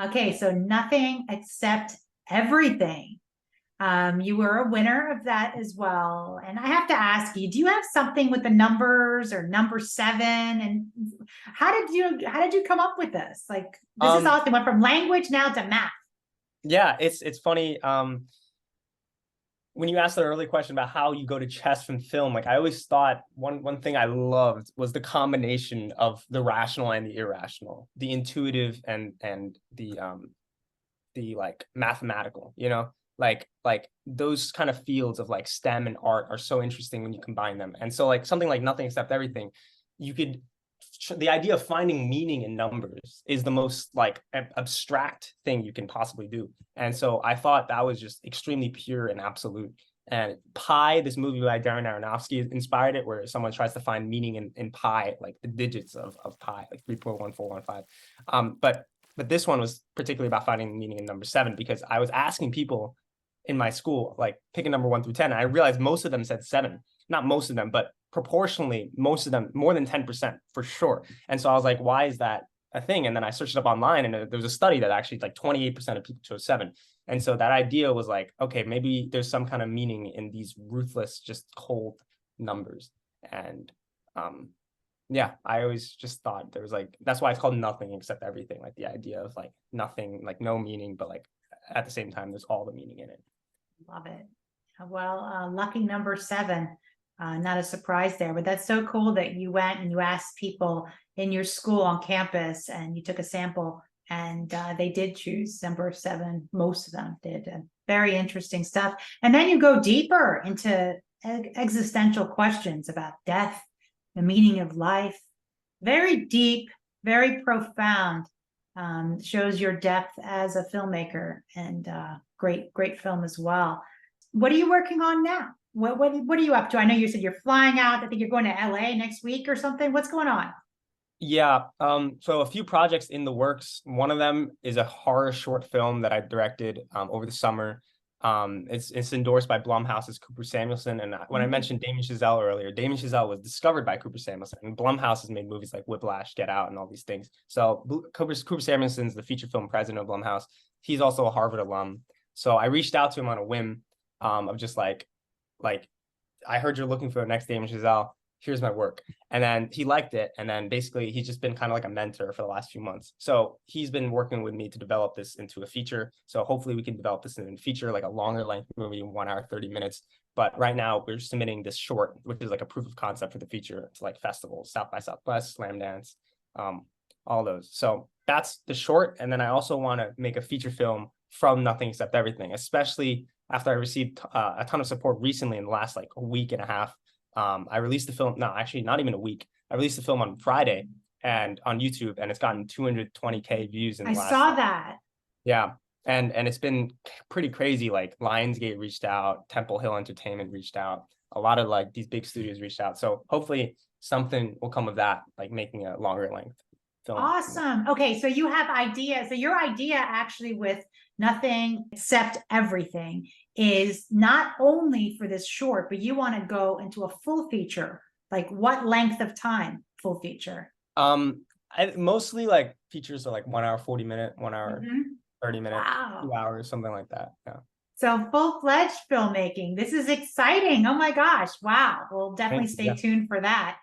Okay, so Nothing Except Everything. You were a winner of that as well. And I have to ask you, do you have something with the numbers or number seven? And how did you come up with this? Like, this is Um, awesome. Went from language now to math. yeah, it's funny. When you asked the early question about how you go to chess from film, like I always thought one thing I loved was the combination of the rational and the irrational, the intuitive and the like mathematical, like those kind of fields of like STEM and art are so interesting when you combine them. And so like something like Nothing Except Everything, you could the idea of finding meaning in numbers is the most like abstract thing you can possibly do. And so I thought that was just extremely pure and absolute. And Pi, this movie by Darren Aronofsky, inspired it, where someone tries to find meaning in pi, like the digits of pi, like 3.1415. But this one was particularly about finding meaning in number seven, because I was asking people in my school, like pick a number 1 through 10. And I realized most of them said seven. Not most of them, but proportionally, most of them, more than 10% for sure. And so I was like, why is that a thing? And then I searched it up online, and there was a study that actually like 28% of people chose seven. And so that idea was like, okay, maybe there's some kind of meaning in these ruthless, just cold numbers. And yeah, I always just thought there was like, that's why it's called Nothing Except Everything, like the idea of like nothing, like no meaning, but like at the same time, there's all the meaning in it. Love it. Well, lucky number seven. Not a surprise there, but that's so cool that you went and you asked people in your school on campus and you took a sample and they did choose number seven. Most of them did. Very interesting stuff. And then you go deeper into existential questions about death, the meaning of life. Very deep, very profound. Shows your depth as a filmmaker, and great film as well. What are you working on now? What are you up to? I know you said you're flying out. I think you're going to LA next week or something. What's going on? Yeah, so a few projects in the works. One of them is a horror short film that I directed over the summer. It's endorsed by Blumhouse's Cooper Samuelson. And when I mentioned Damien Chazelle earlier, Damien Chazelle was discovered by Cooper Samuelson, and Blumhouse has made movies like Whiplash, Get Out, and all these things. So Cooper Samuelson's the feature film president of Blumhouse. He's also a Harvard alum. So I reached out to him on a whim, of just like I heard you're looking for the next Damien Chazelle. Here's my work. And then he liked it. And then basically he's just been kind of like a mentor for the last few months. So he's been working with me to develop this into a feature. So hopefully we can develop this into a feature, like a longer length movie, 1 hour, 30 minutes. But right now we're submitting this short, which is like a proof of concept for the feature, to like festivals, South by Southwest, Slam Dance, all those. So that's the short. And then I also want to make a feature film from Nothing Except Everything, especially after I received a ton of support recently in the last like a week and a half. I released the film, no, actually not even a week. I released the film on Friday and on YouTube, and it's gotten 220K views in I the last. saw that. Yeah. And it's been pretty crazy. Like Lionsgate reached out, Temple Hill Entertainment reached out, a lot of like these big studios reached out. So hopefully something will come of that, like making a longer length film. Awesome. Okay, so you have ideas. So your idea actually with Nothing Except Everything is not only for this short, but you want to go into a full feature. Like what length of time full feature? Mostly like features are like 1 hour, 40 minute, 1 hour, 30 minute, Wow. 2 hours, something like that. Yeah. So full-fledged filmmaking. This is exciting. Oh my gosh. Wow. We'll definitely stay tuned for that.